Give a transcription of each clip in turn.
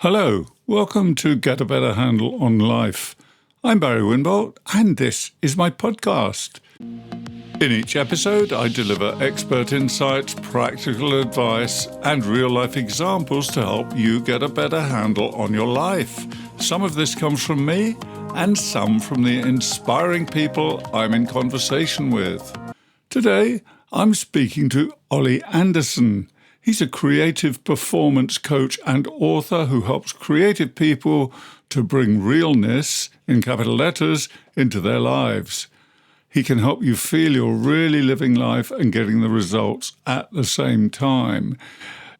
Hello, welcome to Get a Better Handle on Life. I'm Barry Winbolt, and this is my podcast. In each episode, I deliver expert insights, practical advice, and real-life examples to help you get a better handle on your life. Some of this comes from me, and some from the inspiring people I'm in conversation with. Today, I'm speaking to Oli Anderson. He's a creative performance coach and author who helps creative people to bring realness, in capital letters, into their lives. He can help you feel you're really living life and getting the results at the same time.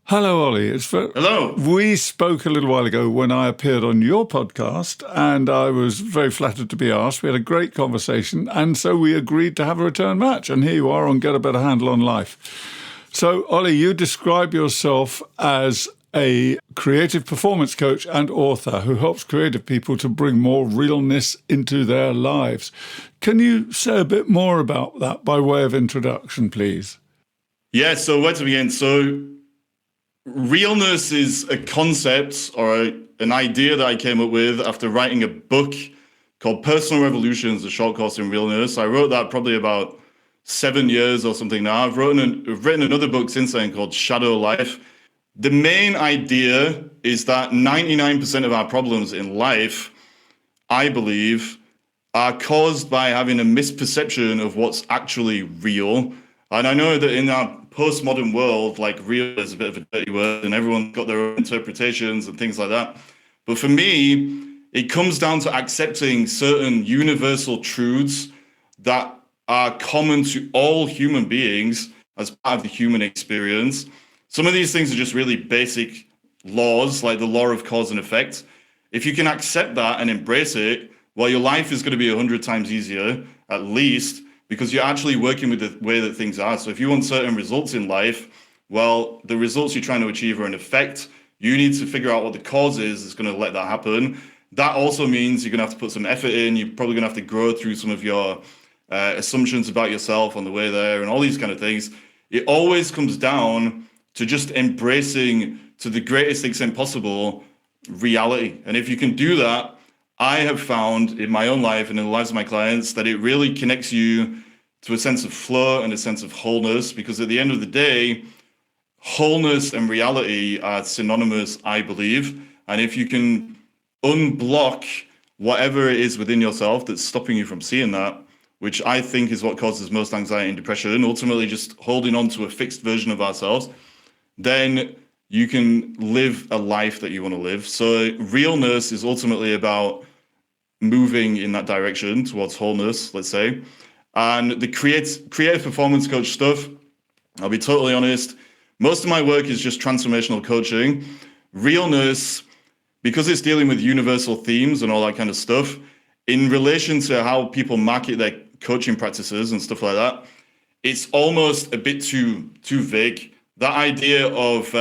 Hello, Oli. Hello. We spoke a little while ago when I appeared on your podcast, and I was very flattered to be asked. We had a great conversation, and so we agreed to have a return match. And here you are on Get a Better Handle on Life. So, Oli, you describe yourself as a creative performance coach and author who helps creative people to bring more realness into their lives. Can you say a bit more about that by way of introduction, please? Yeah, so where to begin? So realness is a concept or an idea that I came up with after writing a book called Personal Revolutions, a short course in realness. I wrote that probably about 7 years or something now. I've written another book since then called Shadow Life. The main idea is that 99% of our problems in life, I believe, are caused by having a misperception of what's actually real. And I know that in our postmodern world, like real is a bit of a dirty word and everyone's got their own interpretations and things like that. But for me, it comes down to accepting certain universal truths that are common to all human beings as part of the human experience. Some of these things are just really basic laws, like the law of cause and effect. If you can accept that and embrace it, well, your life is going to be 100 times easier, at least, because you're actually working with the way that things are. So if you want certain results in life, well, the results you're trying to achieve are an effect. You need to figure out what the cause is that's going to let that happen. That also means you're going to have to put some effort in. You're probably going to have to grow through some of your assumptions about yourself on the way there and all these kind of things. It always comes down to just embracing, to the greatest extent possible, reality. And if you can do that, I have found in my own life and in the lives of my clients that it really connects you to a sense of flow and a sense of wholeness, because at the end of the day, wholeness and reality are synonymous, I believe. And if you can unblock whatever it is within yourself that's stopping you from seeing that, which I think is what causes most anxiety and depression, ultimately just holding on to a fixed version of ourselves, then you can live a life that you want to live. So realness is ultimately about moving in that direction towards wholeness, let's say. And the creative performance coach stuff, I'll be totally honest, most of my work is just transformational coaching. Realness, because it's dealing with universal themes and all that kind of stuff, in relation to how people market their coaching practices and stuff like that, it's almost a bit too vague. That idea of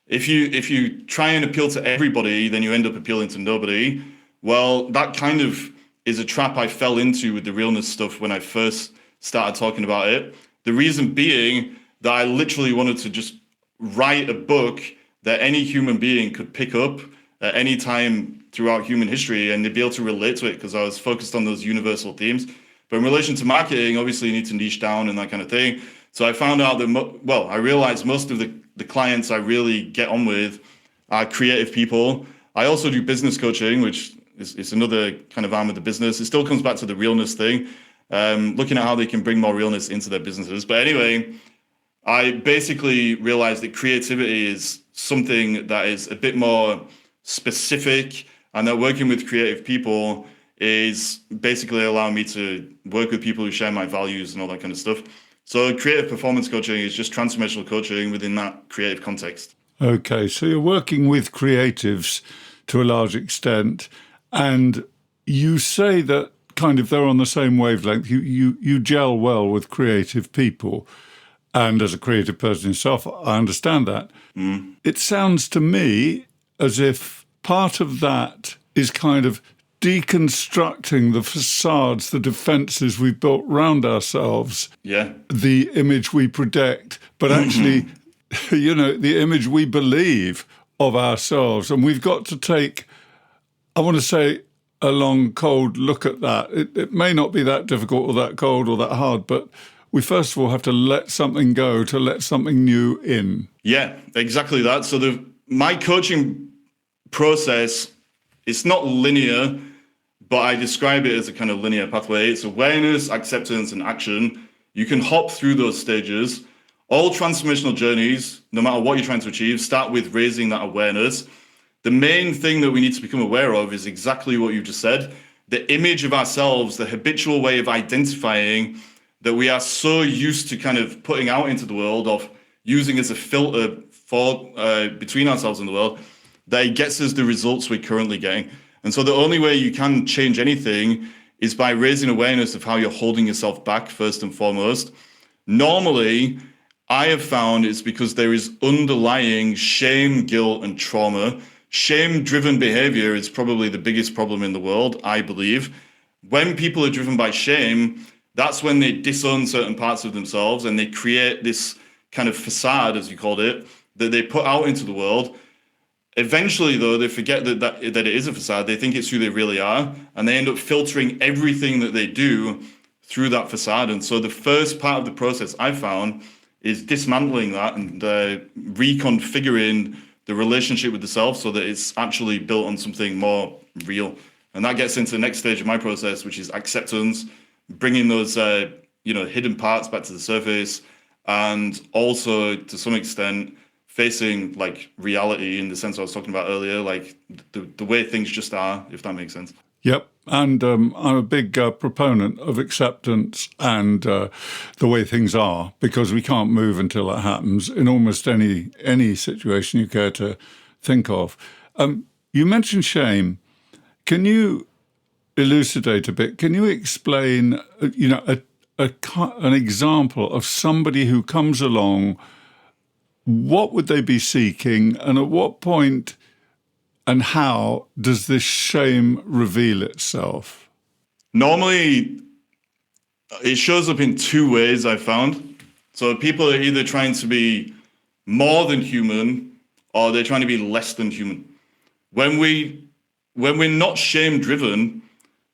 if you try and appeal to everybody, then you end up appealing to nobody. Well, that kind of is a trap I fell into with the realness stuff when I first started talking about it. The reason being that I literally wanted to just write a book that any human being could pick up at any time throughout human history, and they'd be able to relate to it because I was focused on those universal themes. But in relation to marketing, obviously you need to niche down and that kind of thing. So I found out that, I realized most of the clients I really get on with are creative people. I also do business coaching, which is another kind of arm of the business. It still comes back to the realness thing, looking at how they can bring more realness into their businesses. But anyway, I basically realized that creativity is something that is a bit more specific, and that working with creative people is basically allowing me to work with people who share my values and all that kind of stuff. So creative performance coaching is just transformational coaching within that creative context. Okay, so you're working with creatives to a large extent, and you say that kind of they're on the same wavelength. You gel well with creative people. And as a creative person yourself, I understand that. It sounds to me as if part of that is kind of deconstructing the facades, the defenses we've built around ourselves, the image we project, but actually, the image we believe of ourselves. And we've got to take, I want to say, a long, cold look at that. It may not be that difficult or that cold or that hard, but we first of all have to let something go to let something new in. Yeah, exactly that. So my coaching process, it's not linear, but I describe it as a kind of linear pathway. It's awareness, acceptance, and action. You can hop through those stages. All transformational journeys, no matter what you're trying to achieve, start with raising that awareness. The main thing that we need to become aware of is exactly what you just said. The image of ourselves, the habitual way of identifying that we are so used to kind of putting out into the world, of using as a filter for between ourselves and the world, that it gets us the results we're currently getting. And so the only way you can change anything is by raising awareness of how you're holding yourself back, first and foremost. Normally, I have found it's because there is underlying shame, guilt, and trauma. Shame-driven behavior is probably the biggest problem in the world, I believe. When people are driven by shame, that's when they disown certain parts of themselves and they create this kind of facade, as you called it, that they put out into the world. Eventually, though, they forget that it is a facade. They think it's who they really are, and they end up filtering everything that they do through that facade. And so the first part of the process I found is dismantling that and reconfiguring the relationship with the self so that it's actually built on something more real. And that gets into the next stage of my process, which is acceptance, bringing those hidden parts back to the surface, and also to some extent facing like reality in the sense I was talking about earlier, like the way things just are, if that makes sense. Yep. And I'm a big proponent of acceptance and the way things are, because we can't move until that happens in almost any situation you care to think of. You mentioned shame. Can you elucidate a bit? Can you explain, an example of somebody who comes along? What would they be seeking, and at what point and how does this shame reveal itself? Normally, it shows up in two ways, I've found. So people are either trying to be more than human or they're trying to be less than human. When we're not shame-driven,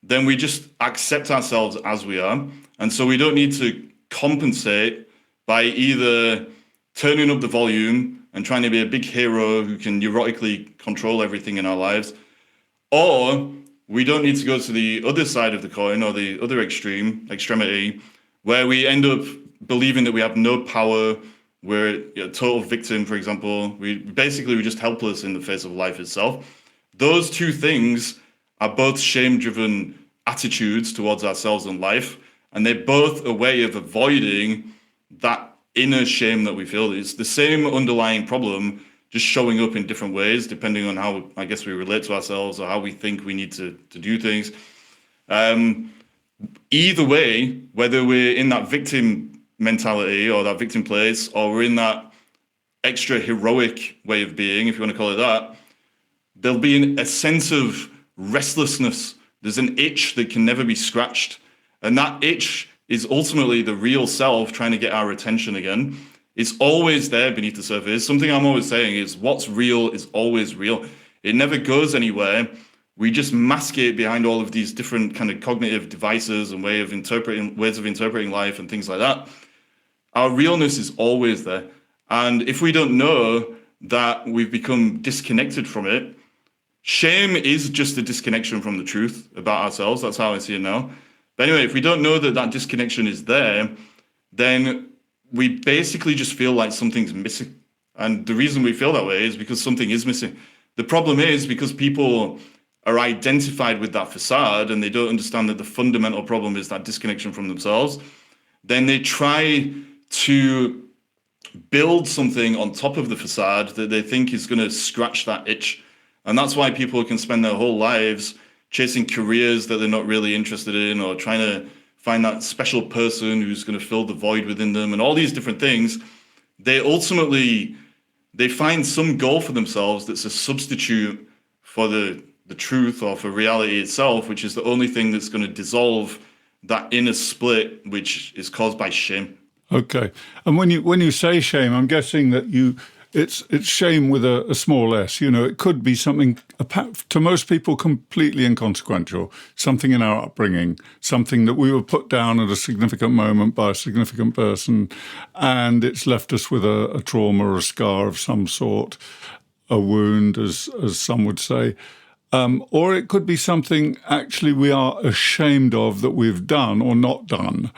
then we just accept ourselves as we are. And so we don't need to compensate by either turning up the volume and trying to be a big hero who can neurotically control everything in our lives, or we don't need to go to the other side of the coin or the other extremity, where we end up believing that we have no power, we're a total victim, for example. We're just helpless in the face of life itself. Those two things are both shame-driven attitudes towards ourselves and life, and they're both a way of avoiding that inner shame that we feel. It's the same underlying problem, just showing up in different ways, depending on how, I guess, we relate to ourselves or how we think we need to do things. Either way, whether we're in that victim mentality or that victim place, or we're in that extra heroic way of being, if you want to call it that, there'll be a sense of restlessness. There's an itch that can never be scratched. And that itch is ultimately the real self trying to get our attention again. It's always there beneath the surface. Something I'm always saying is what's real is always real. It never goes anywhere. We just mask it behind all of these different kind of cognitive devices and ways of interpreting life and things like that. Our realness is always there. And if we don't know that we've become disconnected from it, shame is just a disconnection from the truth about ourselves. That's how I see it now. But anyway, if we don't know that disconnection is there, then we basically just feel like something's missing. And the reason we feel that way is because something is missing. The problem is because people are identified with that facade and they don't understand that the fundamental problem is that disconnection from themselves, then they try to build something on top of the facade that they think is going to scratch that itch. And that's why people can spend their whole lives chasing careers that they're not really interested in, or trying to find that special person who's going to fill the void within them, and all these different things. They find some goal for themselves that's a substitute for the truth or for reality itself, which is the only thing that's going to dissolve that inner split, which is caused by shame. Okay. And when you say shame, I'm guessing that it's shame with a small s. It could be something, to most people, completely inconsequential, something in our upbringing, something that we were put down at a significant moment by a significant person, and it's left us with a trauma or a scar of some sort, a wound, as some would say. Or it could be something actually we are ashamed of that we've done or not done.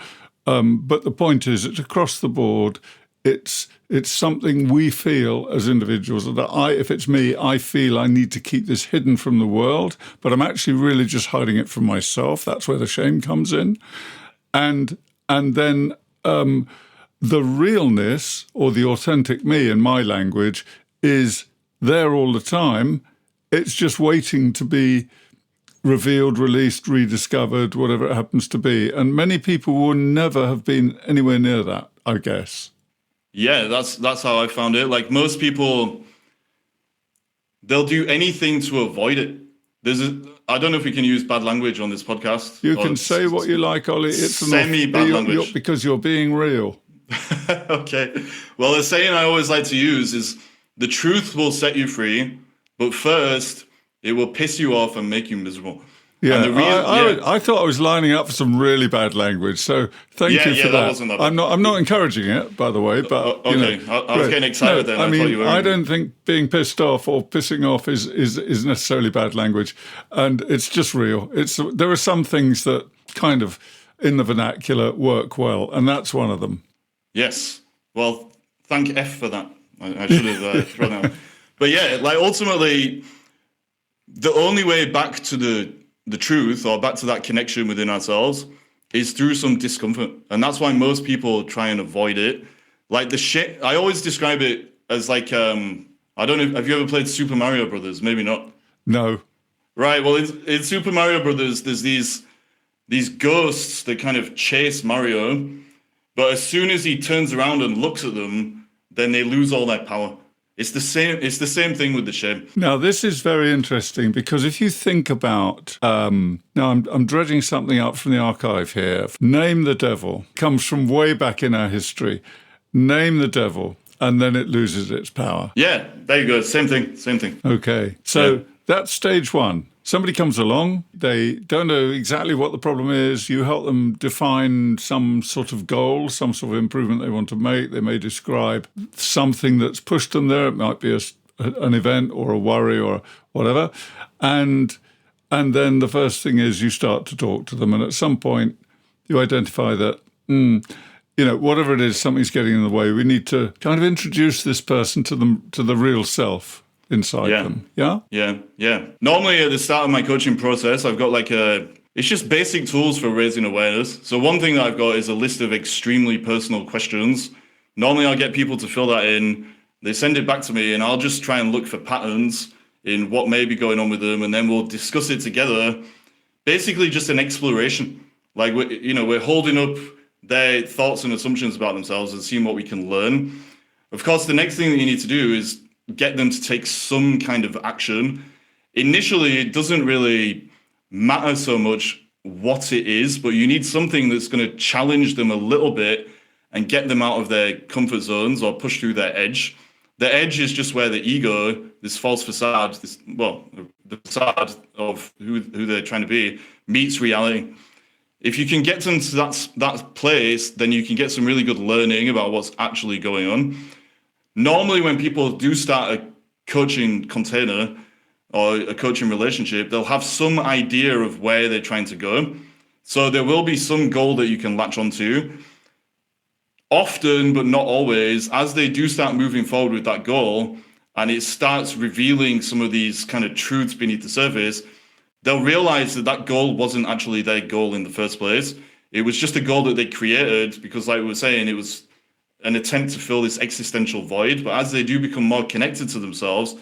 But the point is, it's across the board. It's something we feel as individuals that if it's me, I feel I need to keep this hidden from the world, but I'm actually really just hiding it from myself. That's where the shame comes in. And then the realness, or the authentic me in my language, is there all the time. It's just waiting to be revealed, released, rediscovered, whatever it happens to be. And many people will never have been anywhere near that, I guess. Yeah, that's how I found it. Like most people, they'll do anything to avoid it. I don't know if we can use bad language on this podcast. You can say what you like, Oli. It's semi-bad language. Because you're being real. Okay. Well, the saying I always like to use is, the truth will set you free, but first, it will piss you off and make you miserable. Yeah, I thought I was lining up for some really bad language, so thank you for that. That wasn't that bad. I'm not encouraging it, by the way. But okay, I was getting excited then. I don't think being pissed off or pissing off is necessarily bad language, and it's just real. There are some things that kind of in the vernacular work well, and that's one of them. Yes. Well, thank F for that. I should have thrown out. But yeah, like ultimately, the only way back to the truth, or back to that connection within ourselves, is through some discomfort. And that's why most people try and avoid it. Like I always describe it as like, I don't know, have you ever played Super Mario Brothers? Maybe not. No. Right, well, in Super Mario Brothers, there's these ghosts that kind of chase Mario, but as soon as he turns around and looks at them, then they lose all their power. It's the same thing with the shame. Now, this is very interesting, because if you think about, now I'm dredging something up from the archive here. Name the devil comes from way back in our history. Name the devil, and then it loses its power. Yeah, there you go. Same thing. Okay, so that's stage one. Somebody comes along, they don't know exactly what the problem is. You help them define some sort of goal, some sort of improvement they want to make. They may describe something that's pushed them there. It might be an event or a worry or whatever. And then the first thing is you start to talk to them. And at some point, you identify that, whatever it is, something's getting in the way. We need to kind of introduce this person to the real self inside them. Yeah. Normally at the start of my coaching process, I've got it's just basic tools for raising awareness. So one thing that I've got is a list of extremely personal questions. Normally I'll get people to fill that in. They send it back to me, and I'll just try and look for patterns in what may be going on with them. And then we'll discuss it together. Basically just an exploration. Like, we're holding up their thoughts and assumptions about themselves and seeing what we can learn. Of course, the next thing that you need to do is get them to take some kind of action. Initially, it doesn't really matter so much what it is, but you need something that's going to challenge them a little bit and get them out of their comfort zones or push through their edge. The edge is just where the ego, this false facade, the facade of who they're trying to be, meets reality. If you can get them to that place, then you can get some really good learning about what's actually going on. Normally, when people do start a coaching container or a coaching relationship, they'll have some idea of where they're trying to go. So there will be some goal that you can latch onto. Often, but not always, as they do start moving forward with that goal, and it starts revealing some of these kind of truths beneath the surface, they'll realize that goal wasn't actually their goal in the first place. It was just a goal that they created because, like we were saying, it was an attempt to fill this existential void. But as they do become more connected to themselves,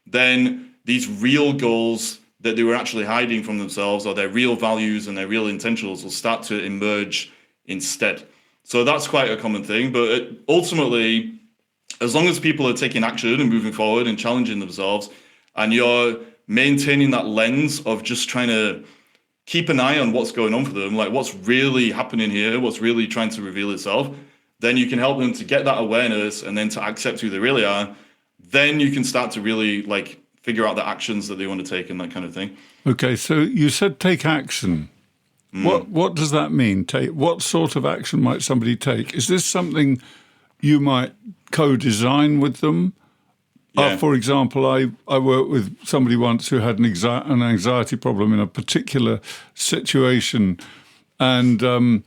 then these real goals that they were actually hiding from themselves, or their real values and their real intentions, will start to emerge instead. So that's quite a common thing. But ultimately, as long as people are taking action and moving forward and challenging themselves, and you're maintaining that lens of just trying to keep an eye on what's going on for them, like what's really happening here, what's really trying to reveal itself, then you can help them to get that awareness and then to accept who they really are. then you can start to really like figure out the actions that they want to take and that kind of thing. Okay, so you said take action. What does that mean? What sort of action might somebody take? Is this something you might co-design with them? Yeah. For example, I worked with somebody once who had an anxiety problem in a particular situation, and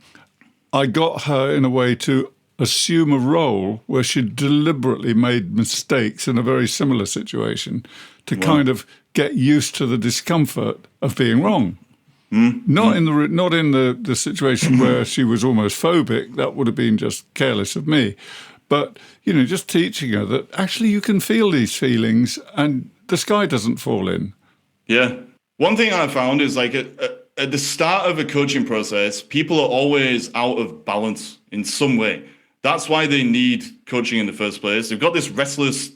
I got her in a way to assume a role where she deliberately made mistakes in a very similar situation to kind of get used to the discomfort of being wrong. Not in the situation where she was almost phobic. That would have been just careless of me. But, just teaching her that actually you can feel these feelings and the sky doesn't fall in. Yeah. One thing I found is like at the start of a coaching process, people are always out of balance in some way. That's why they need coaching in the first place. They've got this restless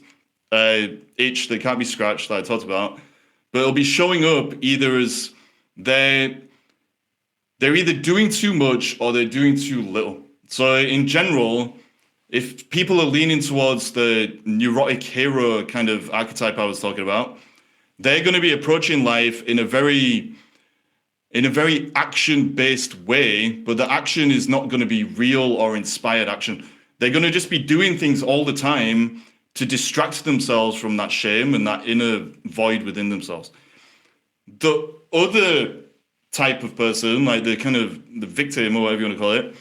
itch that can't be scratched that I talked about, but it'll be showing up either as they're either doing too much or they're doing too little. So in general, if people are leaning towards the neurotic hero kind of archetype I was talking about, they're going to be approaching life in a very action-based way, but the action is not going to be real or inspired action. They're going to just be doing things all the time to distract themselves from that shame and that inner void within themselves. The other type of person, like the victim or whatever you want to call it,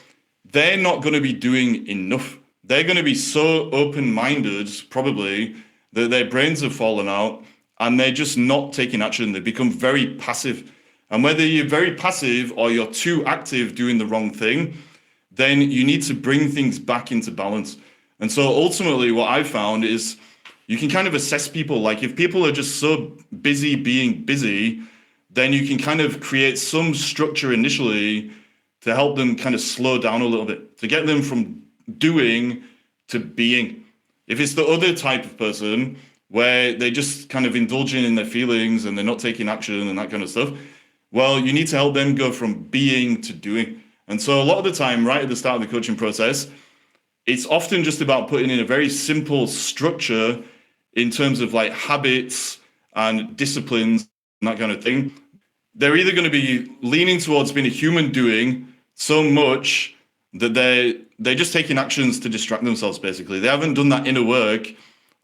they're not going to be doing enough. They're going to be so open-minded, probably, that their brains have fallen out and they're just not taking action. They become very passive. And whether you're very passive or you're too active doing the wrong thing, then you need to bring things back into balance. And so ultimately what I've found is you can kind of assess people. Like if people are just so busy being busy, then you can kind of create some structure initially to help them kind of slow down a little bit, to get them from doing to being. If it's the other type of person where they're just kind of indulging in their feelings and they're not taking action and that kind of stuff, well, you need to help them go from being to doing. And so a lot of the time, right at the start of the coaching process, it's often just about putting in a very simple structure in terms of like habits and disciplines and that kind of thing. They're either going to be leaning towards being a human doing so much that they're just taking actions to distract themselves, basically. They haven't done that inner work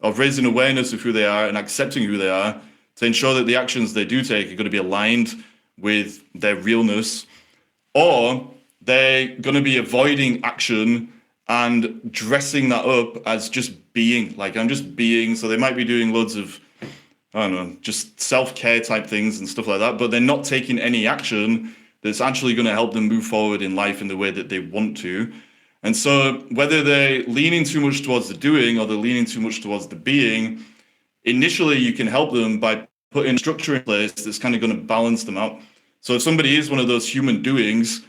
of raising awareness of who they are and accepting who they are to ensure that the actions they do take are going to be aligned with their realness, or they're going to be avoiding action and dressing that up as just being. Like, I'm just being. So they might be doing loads of, I don't know, just self-care type things and stuff like that, but they're not taking any action that's actually going to help them move forward in life in the way that they want to. And so whether they're leaning too much towards the doing or they're leaning too much towards the being, initially you can help them by putting structure in place that's kind of going to balance them out. So if somebody is one of those human doings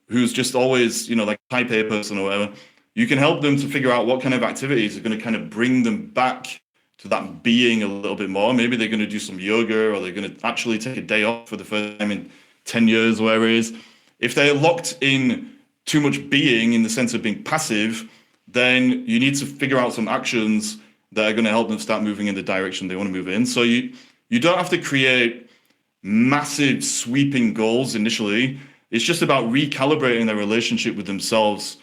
who's just always, like a type A person or whatever, you can help them to figure out what kind of activities are going to kind of bring them back to that being a little bit more. Maybe they're going to do some yoga, or they're going to actually take a day off for the first time in 10 years, or whatever it is. If they're locked in too much being in the sense of being passive, then you need to figure out some actions that are going to help them start moving in the direction they want to move in. So you don't have to create massive sweeping goals initially. It's just about recalibrating their relationship with themselves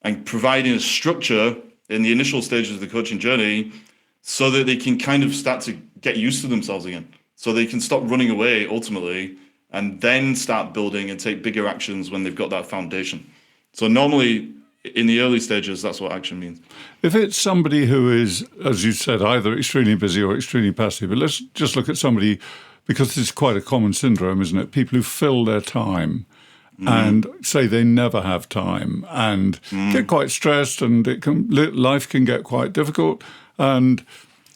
and providing a structure in the initial stages of the coaching journey so that they can kind of start to get used to themselves again. So they can stop running away ultimately and then start building and take bigger actions when they've got that foundation. So normally in the early stages, that's what action means. If it's somebody who is, as you said, either extremely busy or extremely passive, but let's just look at somebody, because this is quite a common syndrome, isn't it? People who fill their time and say they never have time and get quite stressed, and life can get quite difficult. And,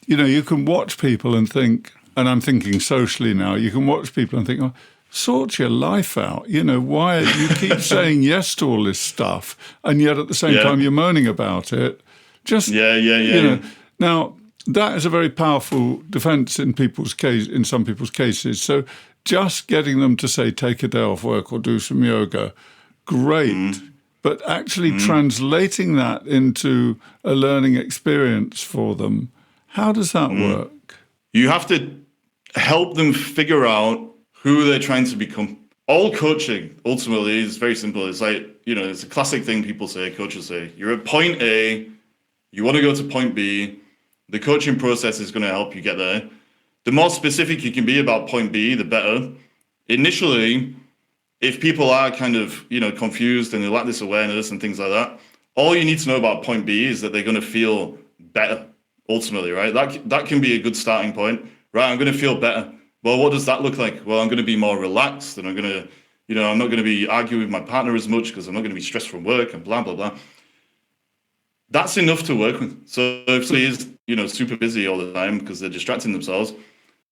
you can watch people and think, and I'm thinking socially now, you can watch people and think, oh, sort your life out. Why you keep saying yes to all this stuff, and yet at the same time you're moaning about it. Just Now that is a very powerful defense in some people's cases. So just getting them to say take a day off work or do some yoga, great. But actually translating that into a learning experience for them, How does that work? You have to help them figure out who they're trying to become. All coaching ultimately is very simple. It's like, it's a classic thing people say, coaches say, you're at point A, you want to go to point B, the coaching process is going to help you get there. The more specific you can be about point B, the better. Initially, if people are kind of, confused and they lack this awareness and things like that, all you need to know about point B is that they're going to feel better, ultimately, right? That can be a good starting point, right? I'm going to feel better. Well, what does that look like? Well, I'm going to be more relaxed, and I'm going to, I'm not going to be arguing with my partner as much because I'm not going to be stressed from work and blah, blah, blah. That's enough to work with. So if somebody is, super busy all the time because they're distracting themselves,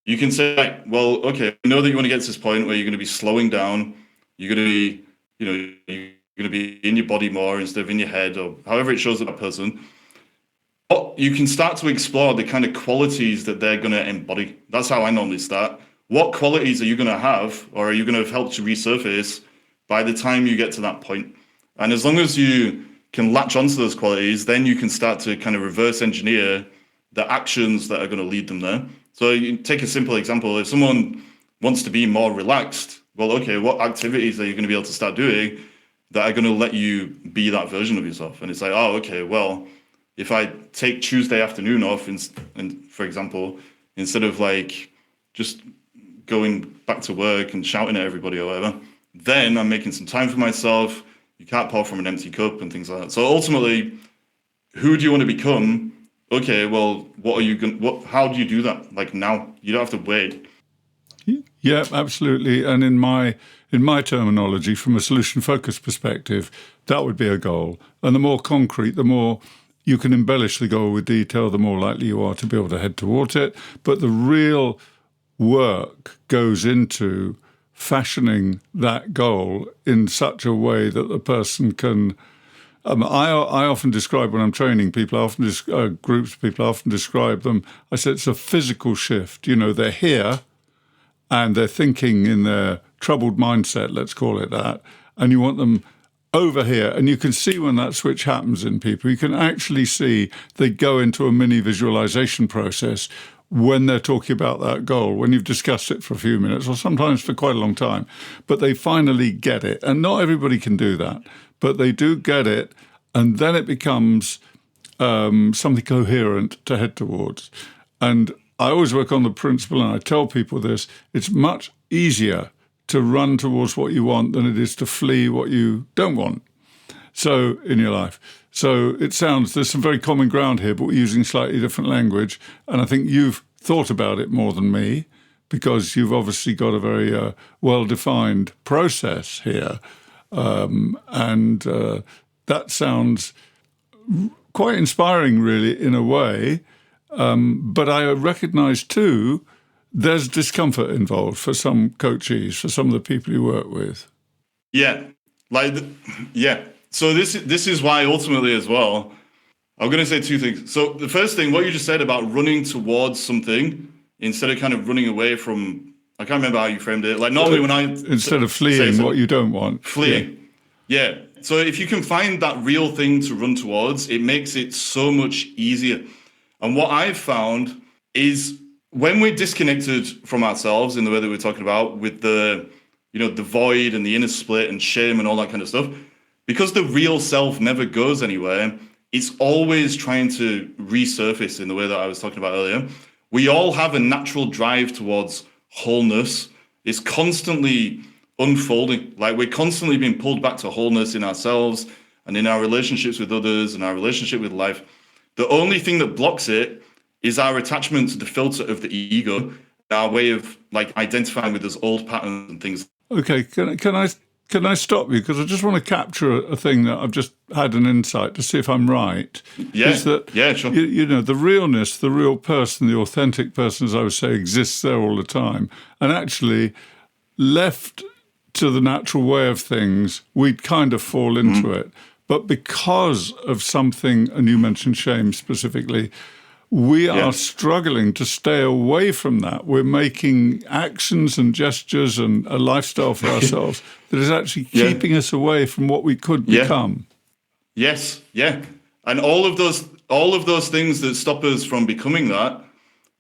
you can say, well, okay, I know that you want to get to this point where you're going to be slowing down. You're going to be, you're going to be in your body more instead of in your head, or however it shows up that person. But you can start to explore the kind of qualities that they're going to embody. That's how I normally start. What qualities are you going to have, or are you going to help to resurface by the time you get to that point? And as long as you can latch onto those qualities, then you can start to kind of reverse engineer the actions that are going to lead them there. So you take a simple example. If someone wants to be more relaxed, well, okay, what activities are you going to be able to start doing that are going to let you be that version of yourself? And it's like, oh, okay, well, if I take Tuesday afternoon off, and for example, instead of like just going back to work and shouting at everybody or whatever, then I'm making some time for myself. You can't pour from an empty cup and things like that. So ultimately, who do you want to become? Okay, well, how do you do that? Like now, you don't have to wait. Yeah, absolutely. And in my terminology, from a solution-focused perspective, that would be a goal. And the more concrete, the more you can embellish the goal with detail, the more likely you are to be able to head towards it. But the real work goes into fashioning that goal in such a way that the person can... I often describe, when I'm training people, groups of people, I often describe them, I say it's a physical shift. They're here and they're thinking in their troubled mindset, let's call it that, and you want them over here. And you can see when that switch happens in people, you can actually see they go into a mini visualization process when they're talking about that goal, when you've discussed it for a few minutes or sometimes for quite a long time, but they finally get it. And not everybody can do that, but they do get it. And then it becomes something coherent to head towards. And I always work on the principle, and I tell people this, it's much easier to run towards what you want than it is to flee what you don't want. So in your life. So it sounds, there's some very common ground here, but we're using slightly different language. And I think you've thought about it more than me, because you've obviously got a very well-defined process here. That sounds quite inspiring, really, in a way. But I recognize, too, there's discomfort involved for some coaches, for some of the people you work with. Yeah. So this is why ultimately as well, I'm going to say two things. So the first thing, what you just said about running towards something instead of kind of running away from, I can't remember how you framed it. Like normally when I... Instead of fleeing what you don't want. Fleeing. Yeah. So if you can find that real thing to run towards, it makes it so much easier. And what I've found is when we're disconnected from ourselves in the way that we're talking about with the, the void and the inner split and shame and all that kind of stuff, because the real self never goes anywhere, it's always trying to resurface in the way that I was talking about earlier. We all have a natural drive towards wholeness. It's constantly unfolding. Like we're constantly being pulled back to wholeness in ourselves and in our relationships with others and our relationship with life. The only thing that blocks it is our attachment to the filter of the ego, our way of like identifying with those old patterns and things. Okay, can I stop you? Because I just want to capture a thing that I've just had an insight to see if I'm right. Yeah, is that, sure. The realness, the real person, the authentic person, as I would say, exists there all the time. And actually, left to the natural way of things, we'd kind of fall into it. But because of something, and you mentioned shame specifically, we are struggling to stay away from that. We're making actions and gestures and a lifestyle for ourselves that is actually keeping us away from what we could become. Yes, yeah. And all of those all of those things that stop us from becoming that,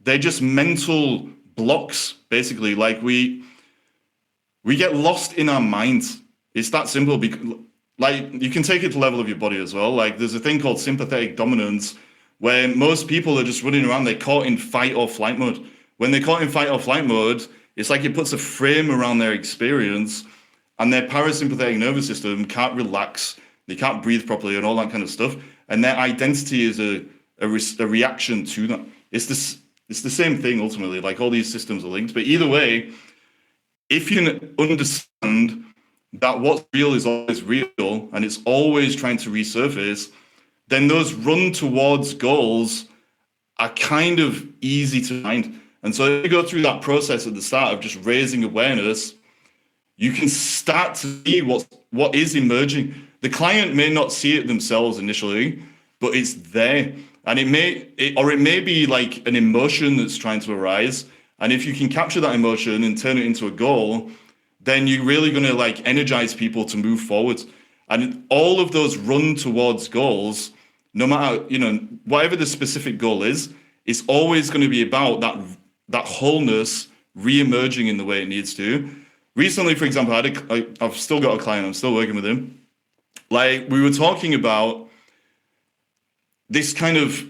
they're just mental blocks, basically. Like we get lost in our minds. It's that simple. Like you can take it to the level of your body as well. Like there's a thing called sympathetic dominance where most people are just running around, they're caught in fight or flight mode. When they're caught in fight or flight mode, it's like it puts a frame around their experience and their parasympathetic nervous system can't relax, they can't breathe properly and all that kind of stuff. And their identity is a reaction to that. It's the same thing ultimately, like all these systems are linked. But either way, if you can understand that what's real is always real and it's always trying to resurface, then those run towards goals are kind of easy to find. And so if you go through that process at the start of just raising awareness, you can start to see what is emerging. The client may not see it themselves initially, but it's there. And it may be like an emotion that's trying to arise. And if you can capture that emotion and turn it into a goal, then you're really going to like energize people to move forward. And all of those run towards goals, no matter, whatever the specific goal is, it's always going to be about that wholeness re-emerging in the way it needs to. Recently, for example, I've still got a client, I'm still working with him. Like we were talking about this kind of,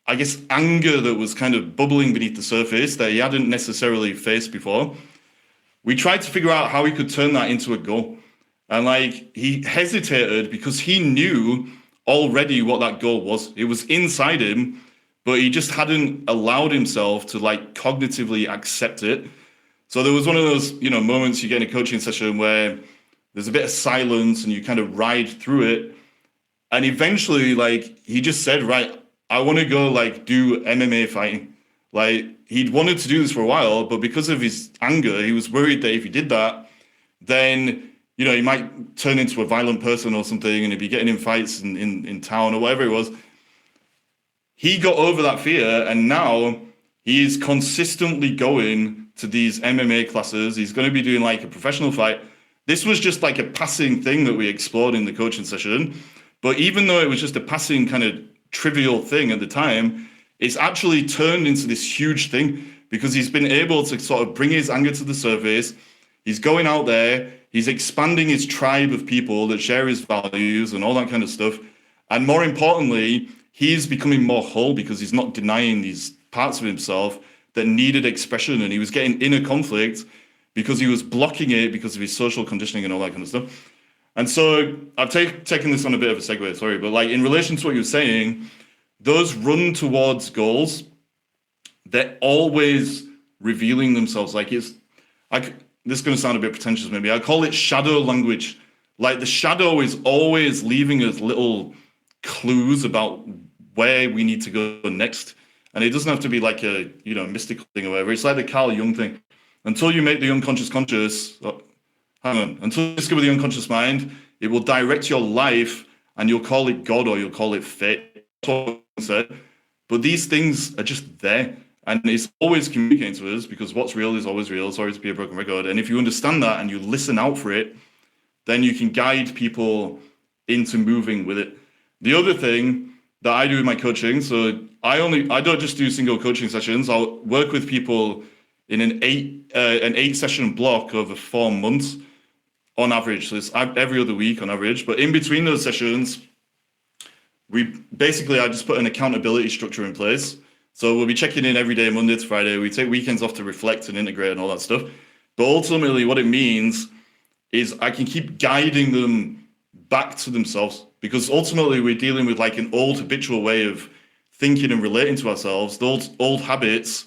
I guess, anger that was kind of bubbling beneath the surface that he hadn't necessarily faced before. We tried to figure out how he could turn that into a goal. And like he hesitated because he knew already what that goal was. It was inside him, but he just hadn't allowed himself to like cognitively accept it. So there was one of those, moments you get in a coaching session where there's a bit of silence and you kind of ride through it. And eventually, like, he just said, right, I want to go like do MMA fighting. Like he'd wanted to do this for a while, but because of his anger, he was worried that if he did that, then, he might turn into a violent person or something and he'd be getting in fights in town or whatever it was. He got over that fear and now he is consistently going to these MMA classes. He's going to be doing like a professional fight. This was just like a passing thing that we explored in the coaching session. But even though it was just a passing kind of trivial thing at the time, it's actually turned into this huge thing because he's been able to sort of bring his anger to the surface. He's going out there, he's expanding his tribe of people that share his values and all that kind of stuff. And more importantly, he's becoming more whole because he's not denying these parts of himself that needed expression, and he was getting inner conflict because he was blocking it because of his social conditioning and all that kind of stuff. And so I've taken this on a bit of a segue, sorry, but like in relation to what you were saying, those run towards goals, they're always revealing themselves. Like this is going to sound a bit pretentious maybe. I call it shadow language. Like the shadow is always leaving us little clues about where we need to go next. And it doesn't have to be like a, mystical thing or whatever. It's like the Carl Jung thing. Until you make the unconscious conscious, until you discover the unconscious mind, it will direct your life and you'll call it God or you'll call it fate. That's what I said. But these things are just there. And it's always communicating to us because what's real is always real. Sorry to be a broken record. And if you understand that and you listen out for it, then you can guide people into moving with it. The other thing that I do in my coaching, so I don't just do single coaching sessions. I'll work with people in an 8 session block over 4 months on average. So it's every other week on average. But in between those sessions, I just put an accountability structure in place. So we'll be checking in every day, Monday to Friday. We take weekends off to reflect and integrate and all that stuff. But ultimately what it means is I can keep guiding them back to themselves, because ultimately we're dealing with like an old habitual way of thinking and relating to ourselves. Those old habits,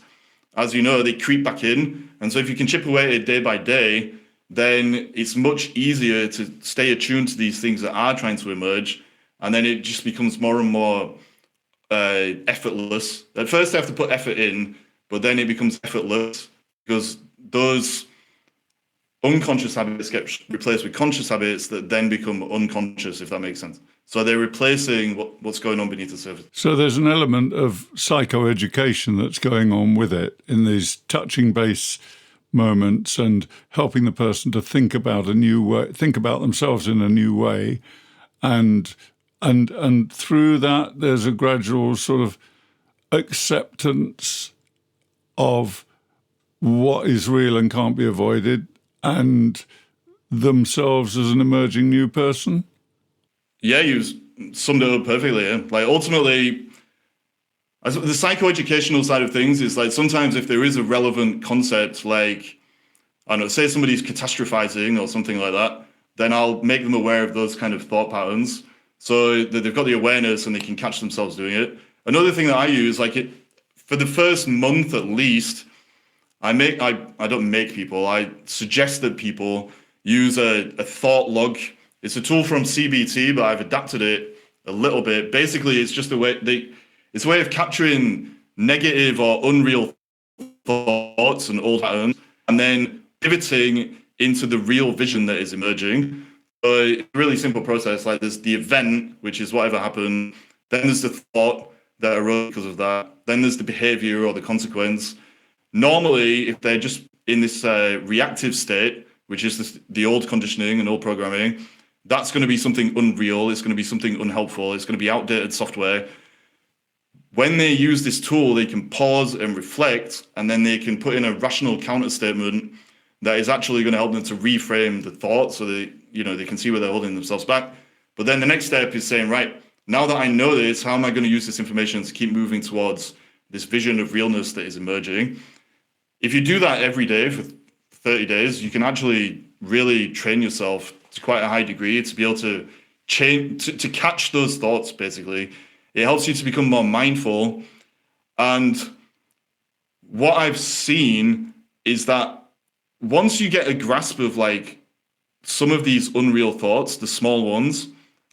as you know, they creep back in. And so if you can chip away at it day by day, then it's much easier to stay attuned to these things that are trying to emerge. And then it just becomes more and more effortless. At first, I have to put effort in, but then it becomes effortless because those unconscious habits get replaced with conscious habits that then become unconscious, if that makes sense. So they're replacing what's going on beneath the surface. So there's an element of psychoeducation that's going on with it in these touching base moments and helping the person to think about a new way, think about themselves in a new way, and And through that, there's a gradual sort of acceptance of what is real and can't be avoided, and themselves as an emerging new person. Yeah, you summed it up perfectly. Yeah? Like ultimately, the psychoeducational side of things is like sometimes if there is a relevant concept, like I don't know, say somebody's catastrophizing or something like that, then I'll make them aware of those kind of thought patterns so that they've got the awareness and they can catch themselves doing it. Another thing that I use, for the first month at least, I don't make people, I suggest that people use a thought log. It's a tool from CBT, but I've adapted it a little bit. Basically, it's just it's a way of capturing negative or unreal thoughts and old patterns, and then pivoting into the real vision that is emerging. So it's a really simple process. Like there's the event, which is whatever happened. Then there's the thought that arose because of that. Then there's the behavior or the consequence. Normally, if they're just in this reactive state, which is the old conditioning and old programming, that's going to be something unreal. It's going to be something unhelpful. It's going to be outdated software. When they use this tool, they can pause and reflect, and then they can put in a rational counter statement that is actually going to help them to reframe the thought so they can see where they're holding themselves back. But then the next step is saying, right, now that I know this, how am I going to use this information to keep moving towards this vision of realness that is emerging? If you do that every day for 30 days, you can actually really train yourself to quite a high degree to be able to change, to catch those thoughts, basically. It helps you to become more mindful. And what I've seen is that once you get a grasp of like some of these unreal thoughts, the small ones,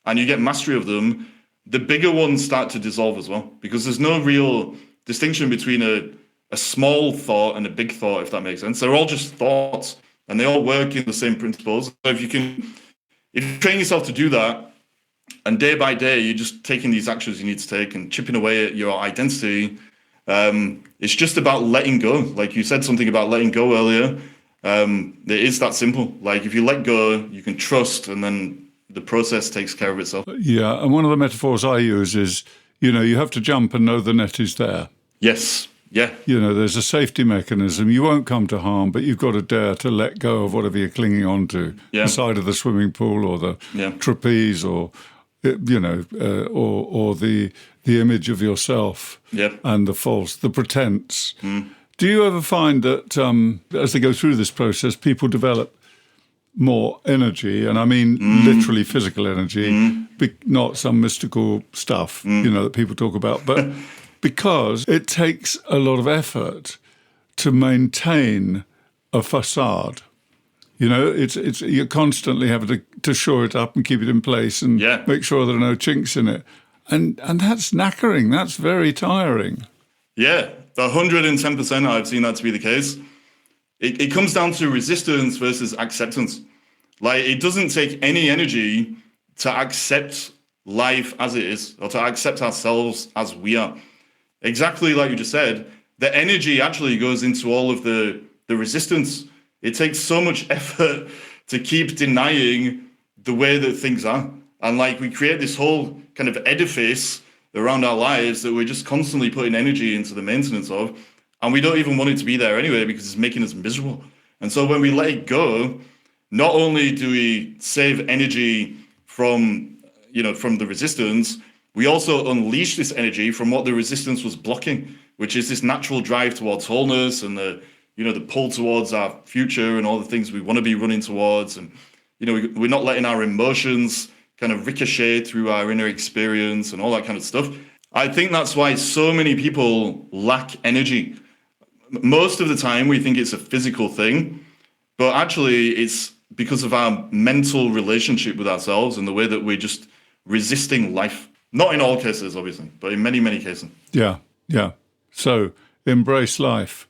and you get mastery of them, the bigger ones start to dissolve as well, because there's no real distinction between a small thought and a big thought, if that makes sense. They're all just thoughts and they all work in the same principles. So if you train yourself to do that, and day by day, you're just taking these actions you need to take and chipping away at your identity, it's just about letting go. Like you said something about letting go earlier. It is that simple. Like if you let go, you can trust, and then the process takes care of itself. Yeah, and one of the metaphors I use is, you have to jump and know the net is there. Yes. Yeah. There's a safety mechanism. You won't come to harm, but you've got to dare to let go of whatever you're clinging on to. Yeah. The side of the swimming pool or the trapeze or, or the image of yourself and the pretense. Mm. Do you ever find that as they go through this process, people develop more energy, and I mean literally physical energy, not some mystical stuff, that people talk about, but because it takes a lot of effort to maintain a facade. It's you constantly have to shore it up and keep it in place and make sure there are no chinks in it. And that's knackering. That's very tiring. Yeah, 110% I've seen that to be the case. It comes down to resistance versus acceptance. Like, it doesn't take any energy to accept life as it is, or to accept ourselves as we are. Exactly like you just said, the energy actually goes into all of the resistance. It takes so much effort to keep denying the way that things are. And like we create this whole kind of edifice around our lives that we're just constantly putting energy into the maintenance of. And we don't even want it to be there anyway because it's making us miserable. And so when we let it go, not only do we save energy from the resistance, we also unleash this energy from what the resistance was blocking, which is this natural drive towards wholeness and the pull towards our future and all the things we want to be running towards. And, we're not letting our emotions kind of ricochet through our inner experience and all that kind of stuff. I think that's why so many people lack energy. Most of the time we think it's a physical thing, but actually it's because of our mental relationship with ourselves and the way that we're just resisting life. Not in all cases, obviously, but in many, many cases. Yeah. So embrace life.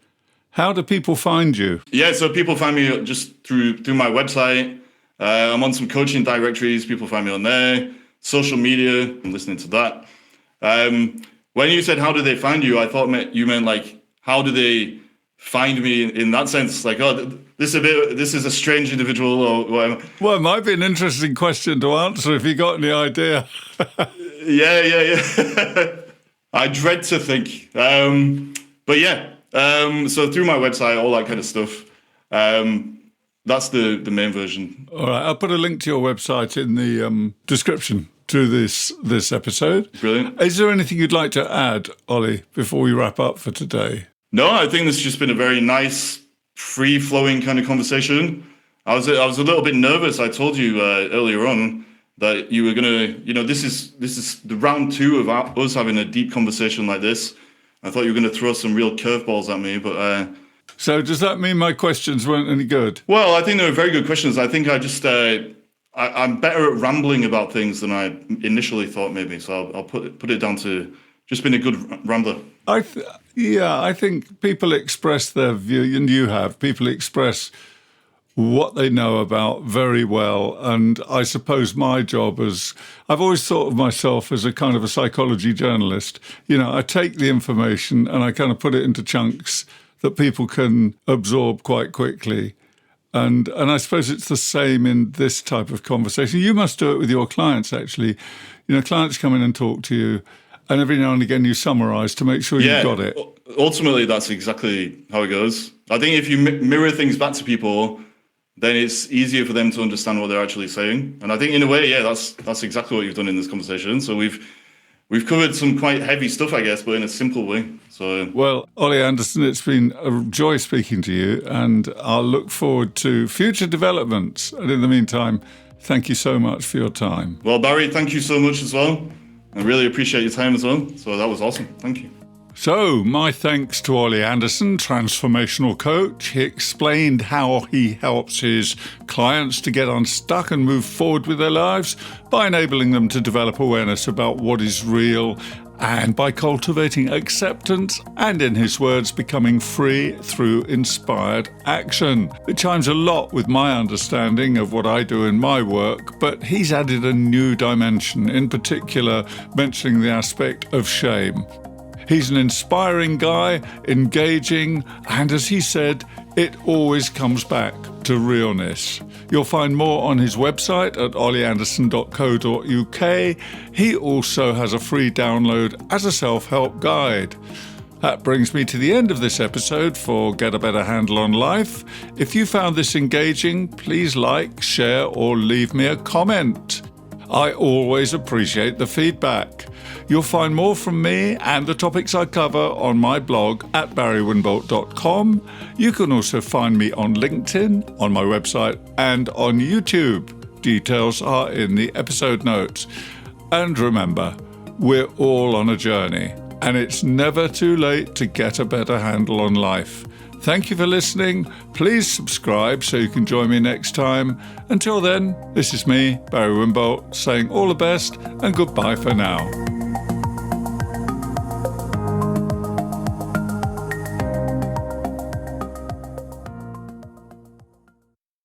How do people find you? Yeah, so people find me just through my website. I'm on some coaching directories. People find me on there. Social media, I'm listening to that. When you said, how do they find you? I thought you meant like, how do they find me in that sense? Like, this is a strange individual or whatever. Well, it might be an interesting question to answer if you got any idea. Yeah. I dread to think. But yeah, so through my website, all that kind of stuff. That's the main version. All right, I'll put a link to your website in the description to this episode. Brilliant. Is there anything you'd like to add, Oli, before we wrap up for today? No, I think this has just been a very nice, free-flowing kind of conversation. I was a little bit nervous. I told you earlier on that you were gonna, this is the round 2 of us having a deep conversation like this. I thought you were gonna throw some real curveballs at me, but. So does that mean my questions weren't any good? Well, I think they were very good questions. I think I just I'm better at rambling about things than I initially thought, maybe. So I'll put it down to just being a good rambler. I think people express their view, and you have. People express what they know about very well. And I suppose my job I've always thought of myself as a kind of a psychology journalist. I take the information and I kind of put it into chunks that people can absorb quite quickly. And I suppose it's the same in this type of conversation. You must do it with your clients, actually. Clients come in and talk to you, and every now and again you summarise to make sure you've got it. Ultimately, that's exactly how it goes. I think if you mirror things back to people, then it's easier for them to understand what they're actually saying. And I think in a way, that's exactly what you've done in this conversation. So We've covered some quite heavy stuff, I guess, but in a simple way. So, well, Oli Anderson, it's been a joy speaking to you, and I'll look forward to future developments. And in the meantime, thank you so much for your time. Well, Barry, thank you so much as well. I really appreciate your time as well. So that was awesome. Thank you. So, my thanks to Oli Anderson, Transformational Coach. He explained how he helps his clients to get unstuck and move forward with their lives by enabling them to develop awareness about what is real and by cultivating acceptance and, in his words, becoming free through inspired action. It chimes a lot with my understanding of what I do in my work, but he's added a new dimension, in particular mentioning the aspect of shame. He's an inspiring guy, engaging, and as he said, it always comes back to realness. You'll find more on his website at olianderson.co.uk. He also has a free download as a self-help guide. That brings me to the end of this episode for Get a Better Handle on Life. If you found this engaging, please like, share, or leave me a comment. I always appreciate the feedback. You'll find more from me and the topics I cover on my blog at barrywinbolt.com. You can also find me on LinkedIn, on my website, and on YouTube. Details are in the episode notes. And remember, we're all on a journey, and it's never too late to get a better handle on life. Thank you for listening. Please subscribe so you can join me next time. Until then, this is me, Barry Wimbolt, saying all the best and goodbye for now.